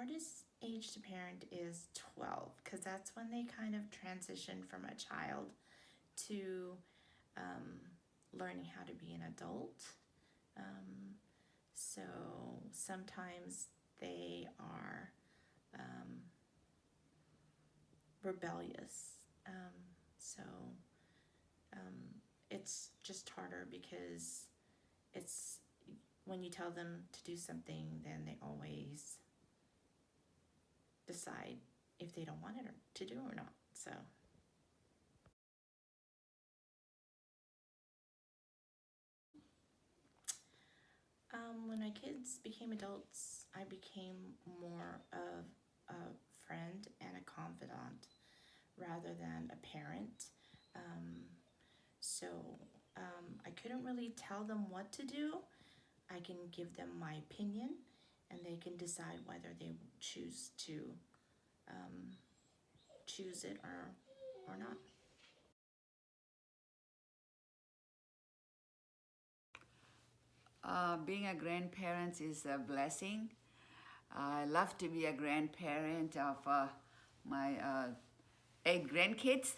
hardest age to parent is 12 because that's when they kind of transition from a child to learning how to be an adult. So sometimes they are rebellious. So it's just harder because it's when you tell them to do something, then they always decide if they don't want it or to do or not. So when my kids became adults, I became more of a friend and a confidant rather than a parent. Um, so I couldn't really tell them what to do. I can give them my opinion and they can decide whether they choose to choose it or not. Being a grandparent is a blessing. I love to be a grandparent of my 8 grandkids,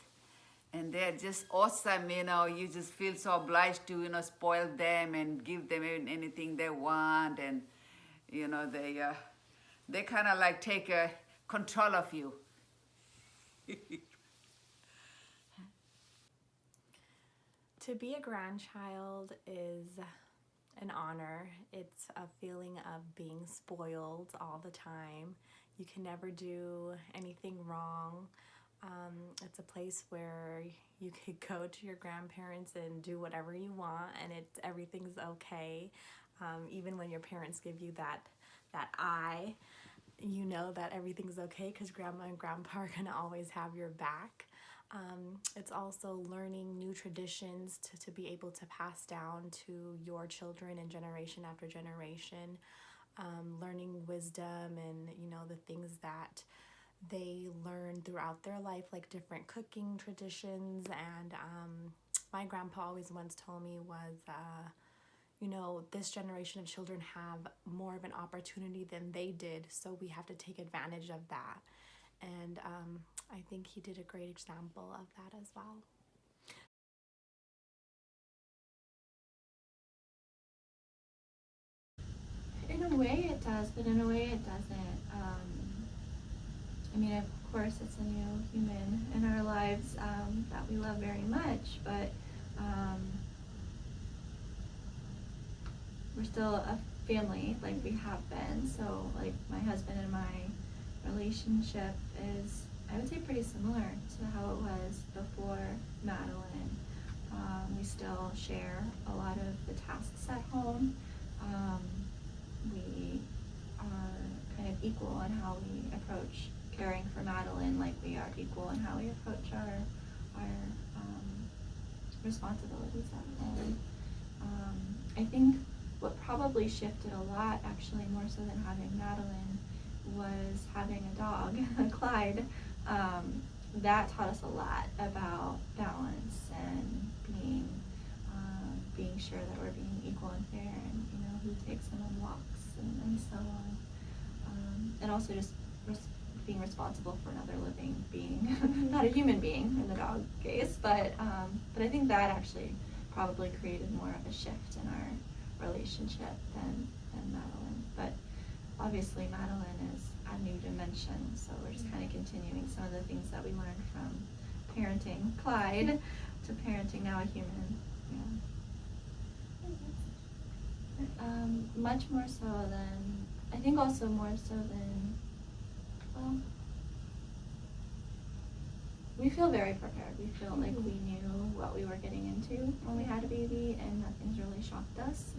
and they're just awesome. You just feel so obliged to spoil them and give them anything they want, and they kind of like take control of you. To be a grandchild is an honor. It's a feeling of being spoiled all the time. You can never do anything wrong. It's a place where you could go to your grandparents and do whatever you want, and everything's okay. Even when your parents give you that eye, you know that everything's okay because grandma and grandpa are gonna always have your back. It's also learning new traditions to be able to pass down to your children and generation after generation. Learning wisdom and the things that they learn throughout their life, like different cooking traditions. And my grandpa always once told me was this generation of children have more of an opportunity than they did, so we have to take advantage of that. And I think he did a great example of that as well. In a way it does, but in a way it doesn't. I mean, of course, it's a new human in our lives that we love very much, but we're still a family like we have been. So, like, my husband and my relationship is, I would say, pretty similar to how it was before Madeline. We still share a lot of the tasks at home. We are kind of equal in how we approach caring for Madeline, like we are equal in how we approach our responsibilities at home. I think what probably shifted a lot, actually more so than having Madeline, was having a dog, Clyde. That taught us a lot about balance and being sure that we're being equal and fair, and who takes them on walks and so on, and also just being responsible for another living being, not a human being in the dog case, but I think that actually probably created more of a shift in our relationship than Madeline. But obviously Madeline is a new dimension, so we're just kind of continuing some of the things that we learned from parenting Clyde to parenting now a human. Much more so than, I think also more so than, well, we feel very prepared. We feel like we knew what we were getting into when we had a baby, and nothing's really shocked us.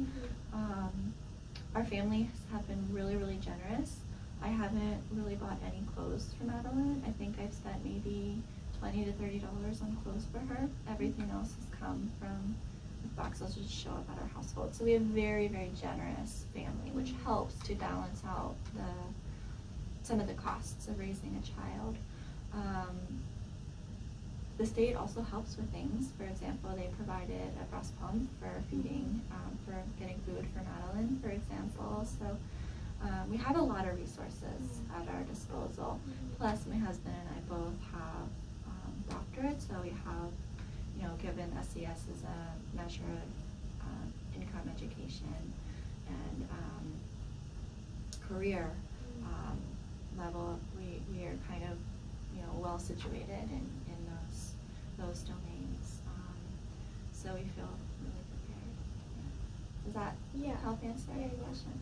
Our families have been really, really generous. I haven't really bought any clothes for Madeline. I think I've spent maybe $20 to $30 on clothes for her. Everything else has come from the boxes that just show up at our household. So we have a very, very generous family, which helps to balance out some of the costs of raising a child. The state also helps with things. For example, they provided a breast pump for feeding, for getting food for Madeline, for example. So We have a lot of resources at our disposal. Plus, my husband and I both have doctorates, so we have, given SES as a measure of income, education, and career level, we are kind of, well situated in those domains. So we feel really prepared. Does that help answer your question?